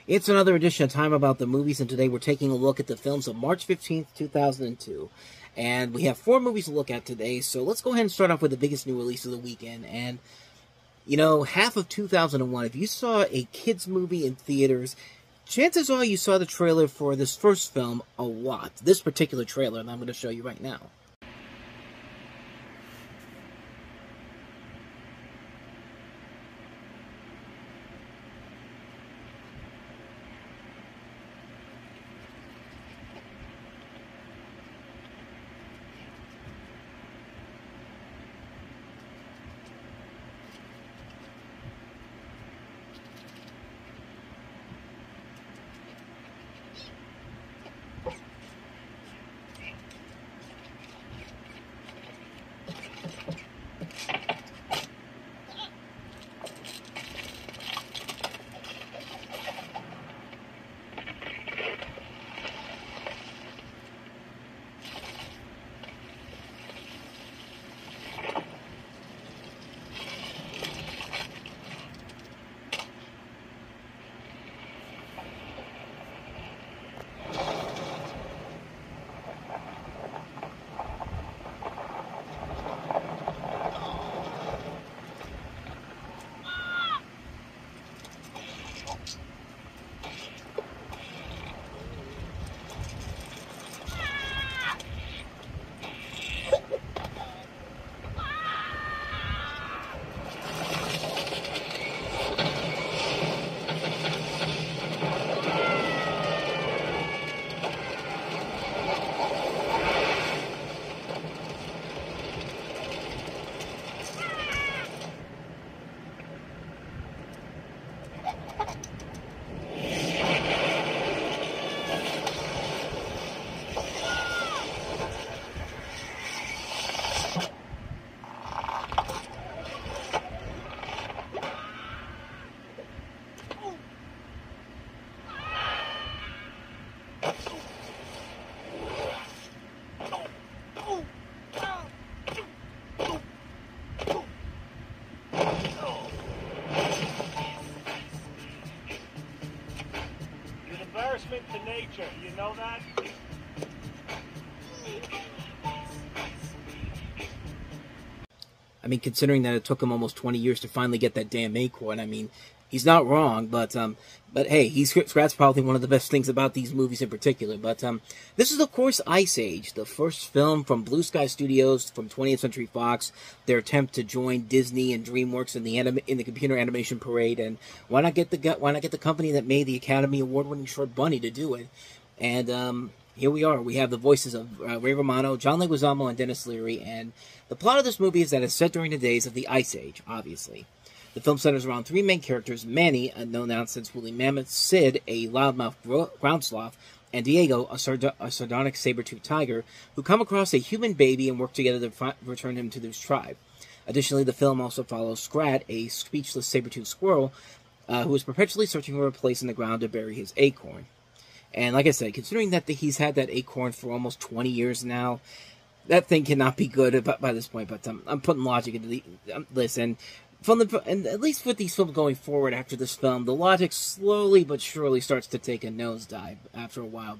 It's another edition of Time About the Movies, and today we're taking a look at the films of March 15th, 2002. And we have 4 movies to look at today, so let's go ahead and start off with the biggest new release of the weekend. And, you know, half of 2001, if you saw a kids' movie in theaters, chances are you saw the trailer for this first film a lot. This particular trailer, and I'm going to show you right now. To nature, you know that? I mean, considering that it took him almost 20 years to finally get that damn acorn, I mean, he's not wrong, but hey, that's probably one of the best things about these movies in particular. But this is, of course, Ice Age, the first film from Blue Sky Studios from 20th Century Fox, their attempt to join Disney and DreamWorks in the computer animation parade. And why not get the company that made the Academy Award-winning short Bunny to do it? And here we are. We have the voices of Ray Romano, John Leguizamo, and Dennis Leary. And the plot of this movie is that it's set during the days of the Ice Age, obviously. The film centers around 3 main characters: Manny, a no-nonsense woolly mammoth; Sid, a loudmouth ground sloth; and Diego, a sardonic saber-toothed tiger, who come across a human baby and work together to return him to this tribe. Additionally, the film also follows Scrat, a speechless saber-toothed squirrel, who is perpetually searching for a place in the ground to bury his acorn. And like I said, considering that he's had that acorn for almost 20 years now, that thing cannot be good by this point. But I'm putting logic into this, and at least with these films going forward after this film, the logic slowly but surely starts to take a nosedive after a while.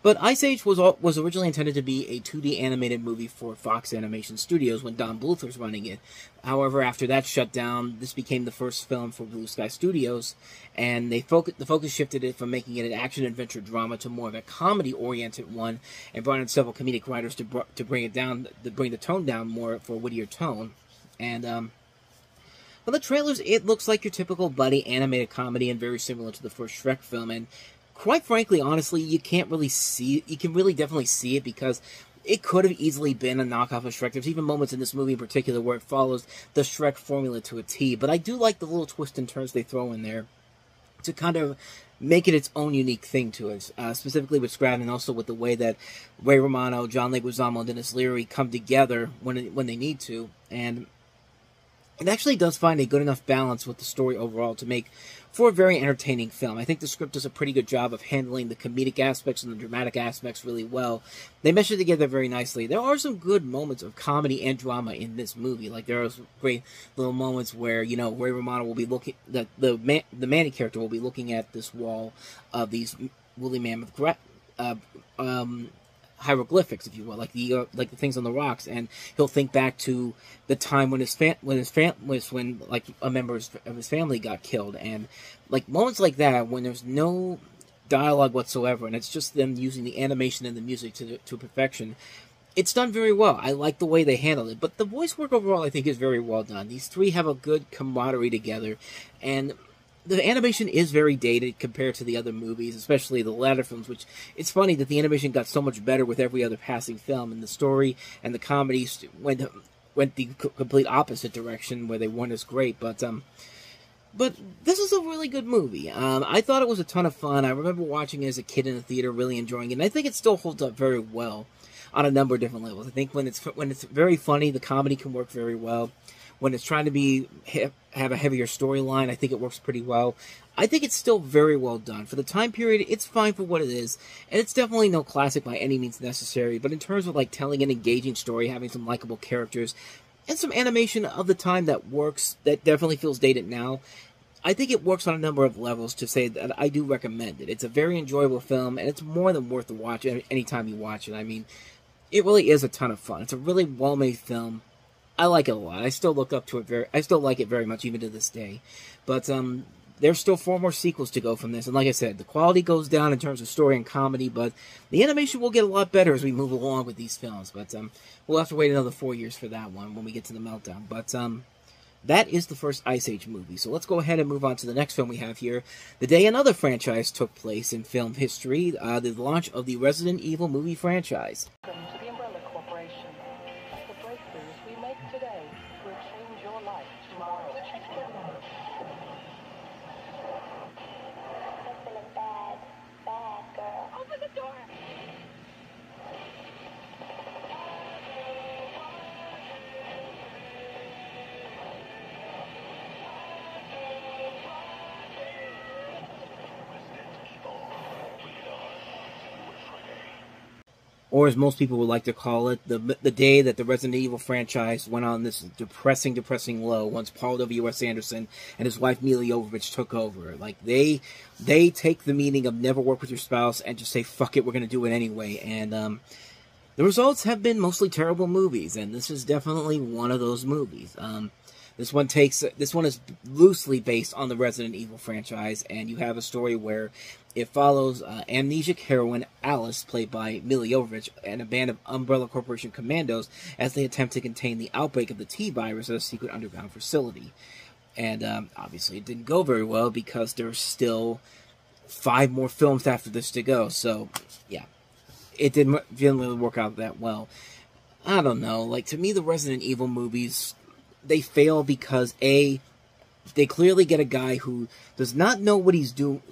But Ice Age was originally intended to be a 2D animated movie for Fox Animation Studios when Don Bluth was running it. However, after that shut down, this became the first film for Blue Sky Studios, and the focus shifted it from making it an action-adventure drama to more of a comedy-oriented one, and brought in several comedic writers to bring the tone down more for a wittier tone. And well, the trailers, it looks like your typical buddy animated comedy and very similar to the first Shrek film. And quite frankly, honestly, you can really definitely see it, because it could have easily been a knockoff of Shrek. There's even moments in this movie in particular where it follows the Shrek formula to a T. But I do like the little twists and turns they throw in there to kind of make it its own unique thing to it, specifically with Scrat, and also with the way that Ray Romano, John Leguizamo, and Dennis Leary come together when they need to. And it actually does find a good enough balance with the story overall to make for a very entertaining film. I think the script does a pretty good job of handling the comedic aspects and the dramatic aspects really well. They mesh it together very nicely. There are some good moments of comedy and drama in this movie. Like, there are some great little moments where, you know, Ray Romano will be looking, the Manny character will be looking at this wall of these woolly mammoth hieroglyphics, if you will, like the things on the rocks, and he'll think back to the time when when like a member of his family got killed, and like moments like that when there's no dialogue whatsoever, and it's just them using the animation and the music to perfection. It's done very well. I like the way they handle it, but the voice work overall I think is very well done. These three have a good camaraderie together, and the animation is very dated compared to the other movies, especially the latter films, which it's funny that the animation got so much better with every other passing film, and the story and the comedy went the complete opposite direction, where they weren't as great. But this is a really good movie. I thought it was a ton of fun. I remember watching it as a kid in the theater, really enjoying it, and I think it still holds up very well on a number of different levels. I think when it's very funny, the comedy can work very well. When it's trying to have a heavier storyline, I think it works pretty well. I think it's still very well done. For the time period, it's fine for what it is, and it's definitely no classic by any means necessary, but in terms of like telling an engaging story, having some likable characters, and some animation of the time that works, that definitely feels dated now, I think it works on a number of levels to say that I do recommend it. It's a very enjoyable film, and it's more than worth the watch anytime you watch it. I mean, it really is a ton of fun. It's a really well-made film. I like it a lot. I still look up to it I still like it very much, even to this day. But there's still 4 more sequels to go from this. And like I said, the quality goes down in terms of story and comedy, but the animation will get a lot better as we move along with these films. But we'll have to wait another 4 years for that one when we get to the Meltdown. But that is the first Ice Age movie. So let's go ahead and move on to the next film we have here. The day another franchise took place in film history, the launch of the Resident Evil movie franchise. Or as most people would like to call it, the day that the Resident Evil franchise went on this depressing low once Paul W.S. Anderson and his wife Milla Jovovich took over. Like, they take the meaning of never work with your spouse and just say, fuck it, we're going to do it anyway. And the results have been mostly terrible movies, and this is definitely one of those movies. This one is loosely based on the Resident Evil franchise, and you have a story where it follows amnesic heroine Alice, played by Milla Jovovich, and a band of Umbrella Corporation commandos as they attempt to contain the outbreak of the T-virus at a secret underground facility. And obviously it didn't go very well because there's still 5 more films after this to go. So, yeah, it didn't really work out that well. I don't know. Like, to me, the Resident Evil movies, they fail because, A, they clearly get a guy who does not know what he's doing,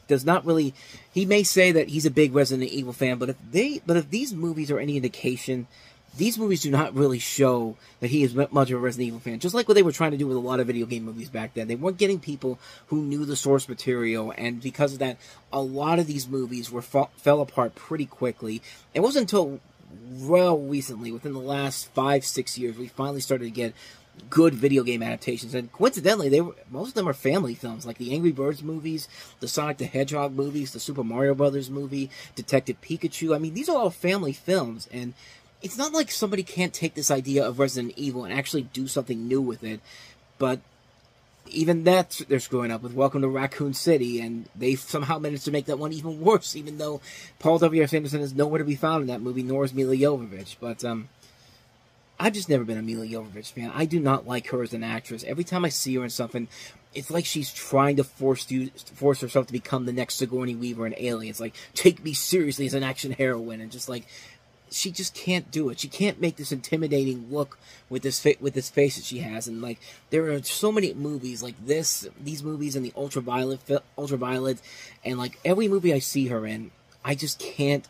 does not really, he may say that he's a big Resident Evil fan, but if these movies are any indication, these movies do not really show that he is much of a Resident Evil fan. Just like what they were trying to do with a lot of video game movies back then. They weren't getting people who knew the source material, and because of that, a lot of these movies fell apart pretty quickly. It wasn't until well recently, within the last 5-6 years, we finally started to get good video game adaptations, and coincidentally, most of them are family films, like the Angry Birds movies, the Sonic the Hedgehog movies, the Super Mario Brothers movie, Detective Pikachu. I mean, these are all family films, and it's not like somebody can't take this idea of Resident Evil and actually do something new with it, but even that they're screwing up with Welcome to Raccoon City, and they somehow managed to make that one even worse, even though Paul W.S. Anderson is nowhere to be found in that movie, nor is Milla Jovovich. But I've just never been a Milla Jovovich fan. I do not like her as an actress. Every time I see her in something, it's like she's trying to force herself to become the next Sigourney Weaver in Alien. It's like, take me seriously as an action heroine, and just like, she just can't do it. She can't make this intimidating look with this face that she has. And like, there are so many movies like these movies, and the Ultraviolet, and like every movie I see her in, I just can't.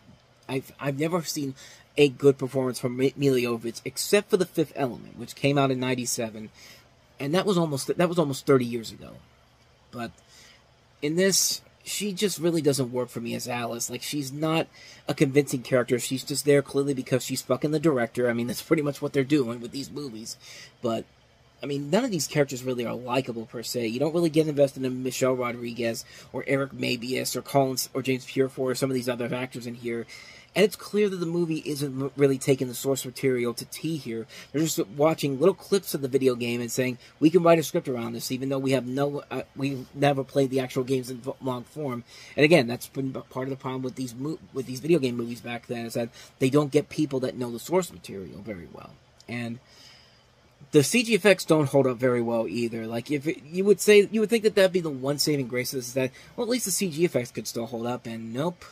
I've never seen a good performance from Milla Jovovich, except for The Fifth Element, which came out in '97. and that was almost 30 years ago. But in this, she just really doesn't work for me as Alice. Like, she's not a convincing character. She's just there clearly because she's fucking the director. I mean, that's pretty much what they're doing with these movies. But I mean, none of these characters really are likable per se. You don't really get invested in Michelle Rodriguez or Eric Mabius or Collins or James Purefoy or some of these other actors in here. And it's clear that the movie isn't really taking the source material to T here. They're just watching little clips of the video game and saying, we can write a script around this, even though we have we've never played the actual games in long form. And again, that's been part of the problem with these video game movies back then, is that they don't get people that know the source material very well. And the CG effects don't hold up very well either. Like, you would think that that'd be the one saving grace, is that, well, at least the CG effects could still hold up, and nope.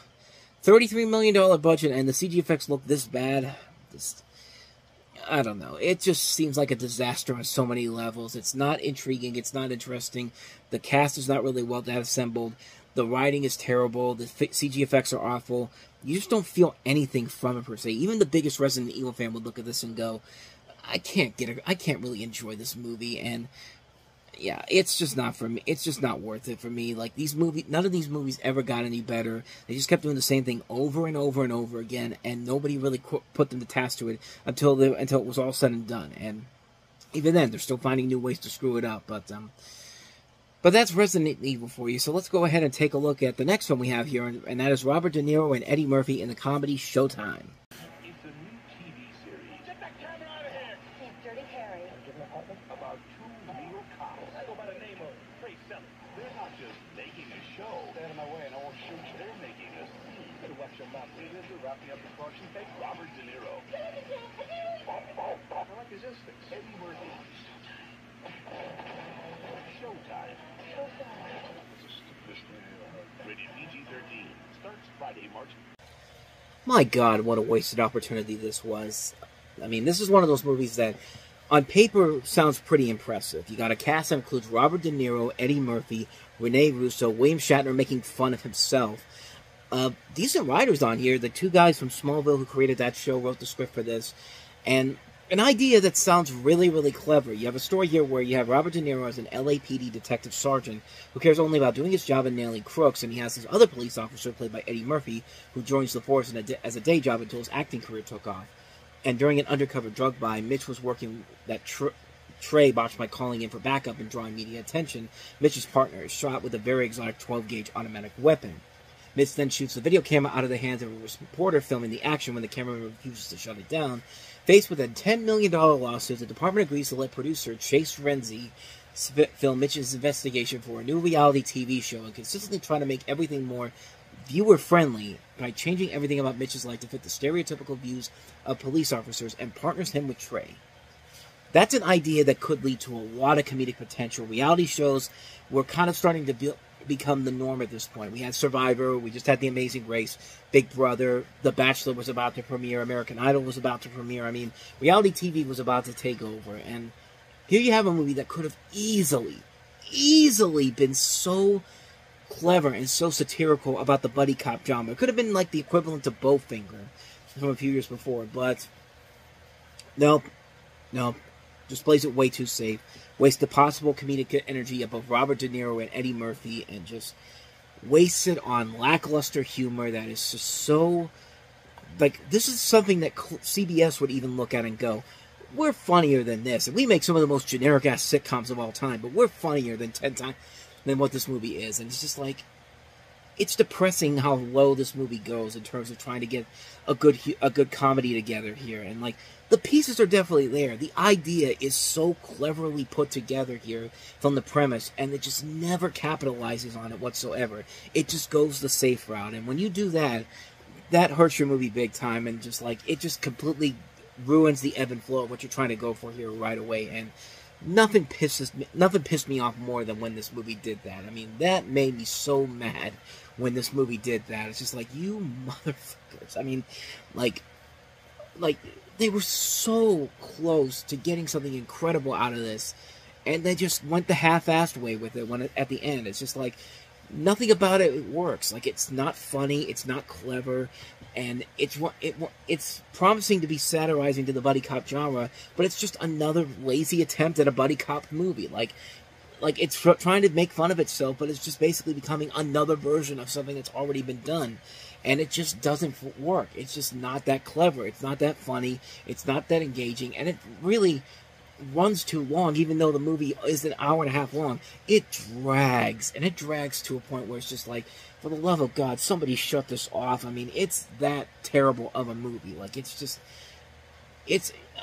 $33 million budget, and the CG effects look this bad. I don't know. It just seems like a disaster on so many levels. It's not intriguing. It's not interesting. The cast is not really well assembled. The writing is terrible. The CG effects are awful. You just don't feel anything from it, per se. Even the biggest Resident Evil fan would look at this and go, I can't really enjoy this movie, and yeah, it's just not for me. It's just not worth it for me. Like, none of these movies ever got any better. They just kept doing the same thing over and over and over again, and nobody really put them to task to it until it was all said and done. And even then, they're still finding new ways to screw it up. But that's Resident Evil for you. So let's go ahead and take a look at the next one we have here, and that is Robert De Niro and Eddie Murphy in the comedy Showtime. Wrapping up the caution tape, Robert De Niro. I like his instincts. Eddie Murphy. Showtime. Rated PG-13. Starts Friday, March. My God, what a wasted opportunity this was. I mean, this is one of those movies that, on paper, sounds pretty impressive. You got a cast that includes Robert De Niro, Eddie Murphy, Rene Russo, William Shatner making fun of himself. Decent writers on here. The two guys from Smallville who created that show wrote the script for this. And an idea that sounds really, really clever. You have a story here where you have Robert De Niro as an LAPD detective sergeant who cares only about doing his job and nailing crooks, and he has this other police officer played by Eddie Murphy who joins the force as a day job until his acting career took off. And during an undercover drug buy, Mitch was working that Trey botched by calling in for backup and drawing media attention. Mitch's partner is shot with a very exotic 12-gauge automatic weapon. Mitch then shoots the video camera out of the hands of a reporter filming the action when the cameraman refuses to shut it down. Faced with a $10 million lawsuit, the department agrees to let producer Chase Renzi film Mitch's investigation for a new reality TV show and consistently try to make everything more viewer-friendly by changing everything about Mitch's life to fit the stereotypical views of police officers, and partners him with Trey. That's an idea that could lead to a lot of comedic potential. Reality shows were kind of starting to become the norm at this point. We had Survivor, we just had The Amazing Race, Big Brother, The Bachelor was about to premiere, American Idol was about to premiere. I mean, reality TV was about to take over, and here you have a movie that could have easily been so clever and so satirical about the buddy cop genre. It could have been like the equivalent to Bowfinger from a few years before, but nope, just plays it way too safe. Waste the possible comedic energy of both Robert De Niro and Eddie Murphy, and just waste it on lackluster humor that is just so... Like, this is something that CBS would even look at and go, we're funnier than this. And we make some of the most generic-ass sitcoms of all time, but we're funnier than 10 times than what this movie is. And it's just like... It's depressing how low this movie goes in terms of trying to get a good comedy together here. And, like, the pieces are definitely there. The idea is so cleverly put together here from the premise, and it just never capitalizes on it whatsoever. It just goes the safe route. And when you do that, that hurts your movie big time, and just, like, it just completely ruins the ebb and flow of what you're trying to go for here right away. And nothing pissed me off more than when this movie did that. I mean, that made me so mad when this movie did that. It's just like, you motherfuckers. I mean, like, they were so close to getting something incredible out of this, and they just went the half-assed way with it at the end. It's just like, nothing about it works. Like, it's not funny, it's not clever, and it's promising to be satirizing to the buddy cop genre, but it's just another lazy attempt at a buddy cop movie. Like it's trying to make fun of itself, but it's just basically becoming another version of something that's already been done. And it just doesn't work. It's just not that clever. It's not that funny. It's not that engaging. And it really runs too long, even though the movie is an hour and a half long. It drags. And it drags to a point where it's just like, for the love of God, somebody shut this off. I mean, it's that terrible of a movie. Like, it's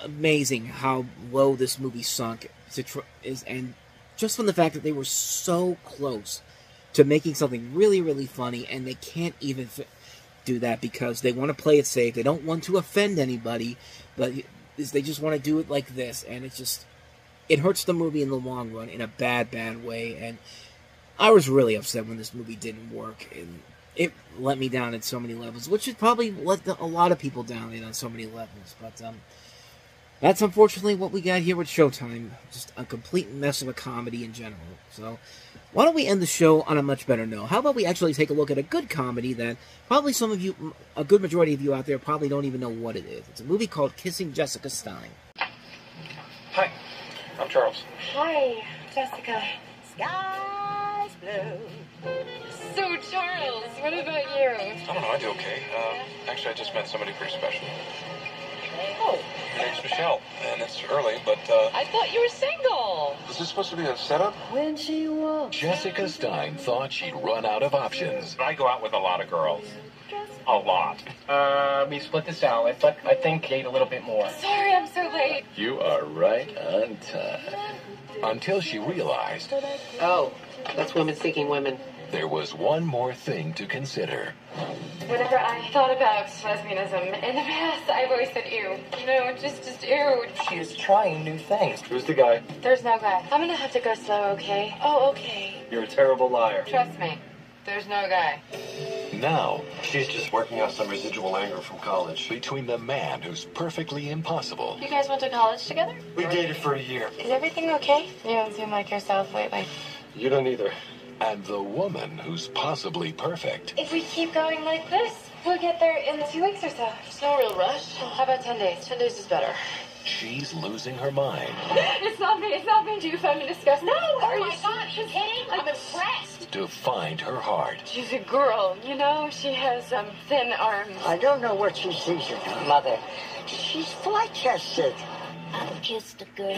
amazing how low this movie sunk. And just from the fact that they were so close to making something really, really funny, and they can't even do that because they want to play it safe. They don't want to offend anybody, but they just want to do it like this, and it hurts the movie in the long run in a bad, bad way. And I was really upset when this movie didn't work, and it let me down at so many levels, which it probably let a lot of people down on so many levels. But that's unfortunately what we got here with Showtime. Just a complete mess of a comedy in general. So why don't we end the show on a much better note? How about we actually take a look at a good comedy that probably some of you, a good majority of you out there, probably don't even know what it is. It's a movie called Kissing Jessica Stein. Hi, I'm Charles. Hi, Jessica. Sky's blue. So, Charles, what about you? I don't know, I do okay. Actually, I just met somebody pretty special. Oh. Her name's Michelle, and it's early, but, I thought you were single. is this supposed to be a setup? When she walks. Jessica Stein thought she'd run out of options. I go out with a lot of girls. A lot. We split this out. I think Kate a little bit more. Sorry, I'm so late. You are right on time. Until she realized Oh, that's women seeking women. there was one more thing to consider. Whenever I thought about lesbianism in the past, I've always said ew. You know, just ew. She is trying new things. Who's the guy? There's no guy. I'm gonna have to go slow, okay? Oh, okay. You're a terrible liar. Trust me. There's no guy. Now, She's just working out some residual anger from college. between the man who's perfectly impossible You guys went to college together? We dated for a year. Is everything okay? You don't seem like yourself lately. You don't either. and the woman who's possibly perfect, If we keep going like this, we'll get there in 2 weeks or so. There's no real rush. How about 10 days? 10 days is better. she's losing her mind. It's not me. It's not me. Do you find me disgusting? No. Oh my God, you kidding? I'm impressed. To find her heart. She's a girl, you know? She has thin arms. I don't know what she sees in her mother. She's flat-chested. I've kissed a girl.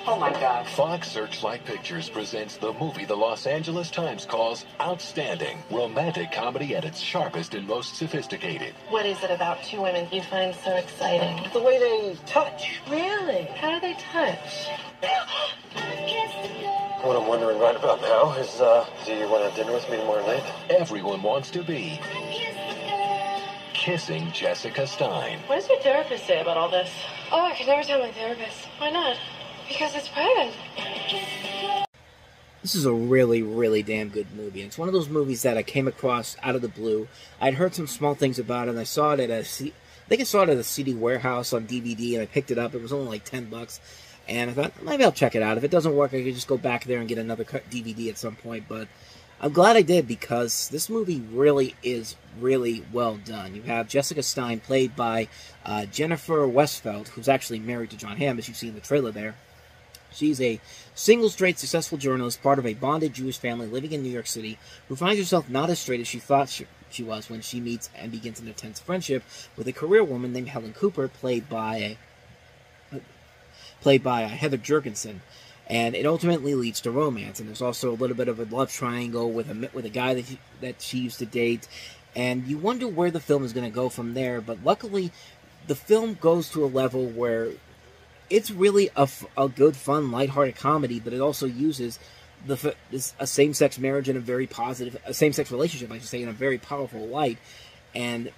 Oh my God. Fox Searchlight Pictures presents the movie the Los Angeles Times calls outstanding. Romantic comedy at its sharpest and most sophisticated. What is it about two women you find so exciting? The way they touch. Really? How do they touch? What I'm wondering right about now is, do you want to have dinner with me tomorrow night? Everyone wants to be kissing Jessica Stein. What does your therapist say about all this? Oh, I could never tell my therapist. Why not? Because it's private. This is a really, really damn good movie. It's one of those movies that I came across out of the blue. I'd heard some small things about it, and I saw it at I think I saw it at a CD warehouse on DVD, and I picked it up. It was only like $10. And I thought, maybe I'll check it out. If it doesn't work, I could just go back there and get another DVD at some point. But I'm glad I did, because this movie really is really well done. You have Jessica Stein, played by Jennifer Westfeldt, who's actually married to John Hamm, as you see in the trailer there. She's a single, straight, successful journalist, part of a bonded Jewish family living in New York City, who finds herself not as straight as she thought she was when she meets and begins an intense friendship with a career woman named Helen Cooper, played by Heather Jurgensen. And it ultimately leads to romance. And there's also a little bit of a love triangle with a guy that she used to date. And you wonder where the film is going to go from there. But luckily, the film goes to a level where it's really a good, fun, lighthearted comedy. But it also uses a same-sex marriage in a same-sex relationship, I should say, in a very powerful light. And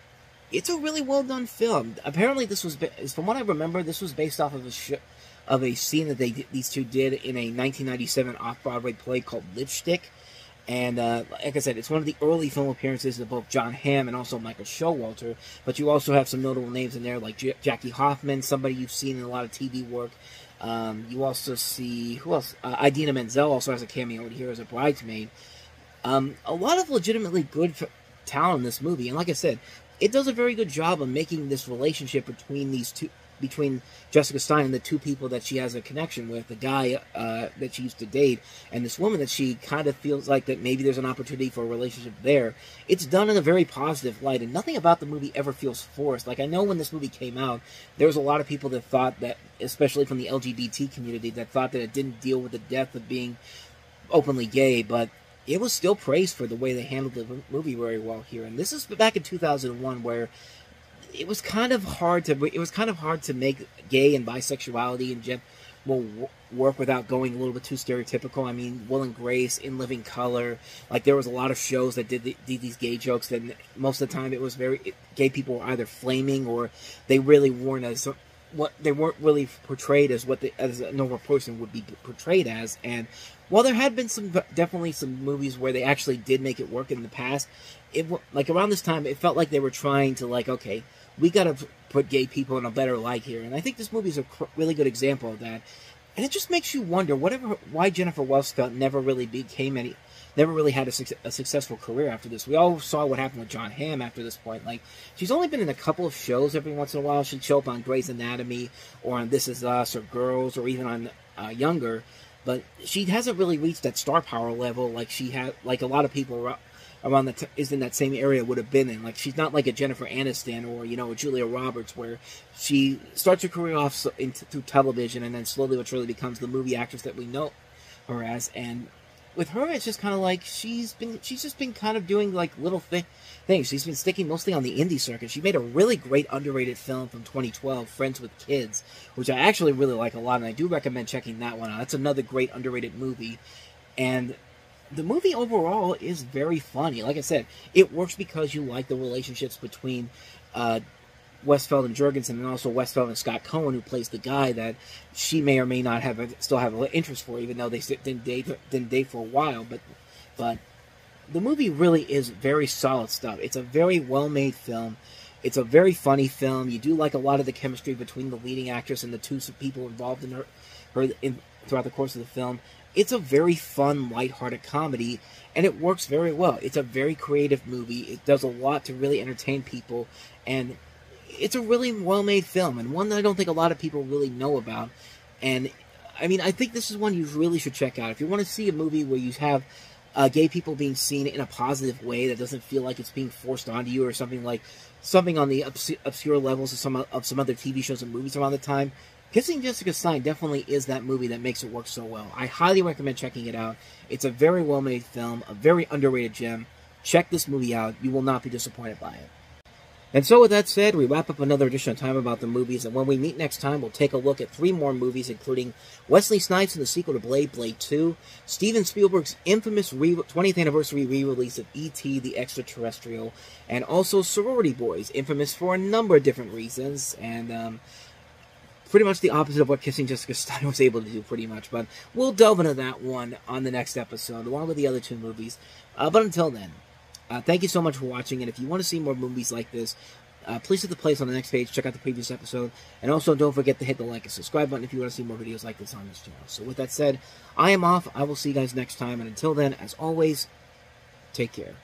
it's a really well-done film. Apparently, from what I remember, this was based off of a scene that these two did in a 1997 off-Broadway play called Lipstick. And like I said, it's one of the early film appearances of both John Hamm and also Michael Showalter. But you also have some notable names in there like Jackie Hoffman, somebody you've seen in a lot of TV work. You also see, who else? Idina Menzel also has a cameo here as a bridesmaid. A lot of legitimately good talent in this movie, and like I said, it does a very good job of making this relationship between Jessica Stein and the two people that she has a connection with, the guy that she used to date, and this woman that she kind of feels like that maybe there's an opportunity for a relationship there. It's done in a very positive light, and nothing about the movie ever feels forced. Like, I know when this movie came out, there was a lot of people that thought that, especially from the LGBT community, that thought that it didn't deal with the death of being openly gay, but it was still praised for the way they handled the movie very well here. And this is back in 2001, where it was kind of hard to make gay and bisexuality and work without going a little bit too stereotypical. I mean, Will and Grace, In Living Color, like there was a lot of shows that did these gay jokes that most of the time it was gay people were either flaming or they really weren't as they weren't really portrayed as as a normal person would be portrayed as. And while there had been definitely some movies where they actually did make it work in the past, like around this time it felt like they were trying to okay, we gotta put gay people in a better light here. And I think this movie is a really good example of that. And it just makes you wonder why Jennifer Westfeldt never really had a successful career after this. We all saw what happened with John Hamm after this point. Like, she's only been in a couple of shows every once in a while. She'd show up on Grey's Anatomy or on This Is Us or Girls or even on Younger. But she hasn't really reached that star power level like she had, like a lot of people around is in that same area would have been in. Like, she's not like a Jennifer Aniston or, a Julia Roberts, where she starts her career off through television and then slowly but surely becomes the movie actress that we know her as. And with her, it's just kind of like she's just been kind of doing like little things. She's been sticking mostly on the indie circuit. She made a really great underrated film from 2012, Friends with Kids, which I actually really like a lot, and I do recommend checking that one out. That's another great underrated movie. And the movie overall is very funny. Like I said, it works because you like the relationships between Westfeldt and Jurgensen, and also Westfeldt and Scott Cohen, who plays the guy that she may or may not still have an interest for, even though they didn't date for a while. But the movie really is very solid stuff. It's a very well-made film. It's a very funny film. You do like a lot of the chemistry between the leading actress and the two people involved in her throughout the course of the film. It's a very fun, lighthearted comedy, and it works very well. It's a very creative movie. It does a lot to really entertain people, and it's a really well-made film, and one that I don't think a lot of people really know about. And, I mean, I think this is one you really should check out. If you want to see a movie where you have gay people being seen in a positive way that doesn't feel like it's being forced onto you or something on the obscure levels of some other TV shows and movies around the time, Kissing Jessica Stein definitely is that movie that makes it work so well. I highly recommend checking it out. It's a very well-made film, a very underrated gem. Check this movie out. You will not be disappointed by it. And so with that said, we wrap up another edition of Time About the Movies, and when we meet next time, we'll take a look at 3 more movies, including Wesley Snipes in the sequel to Blade, Blade 2, Steven Spielberg's infamous 20th anniversary re-release of E.T. the Extraterrestrial, and also Sorority Boys, infamous for a number of different reasons, and pretty much the opposite of what Kissing Jessica Stein was able to do, pretty much. But we'll delve into that one on the next episode, along with the other 2 movies. But until then, thank you so much for watching, and if you want to see more movies like this, please hit the place on the next page, check out the previous episode, and also don't forget to hit the like and subscribe button if you want to see more videos like this on this channel. So with that said, I am off. I will see you guys next time, and until then, as always, take care.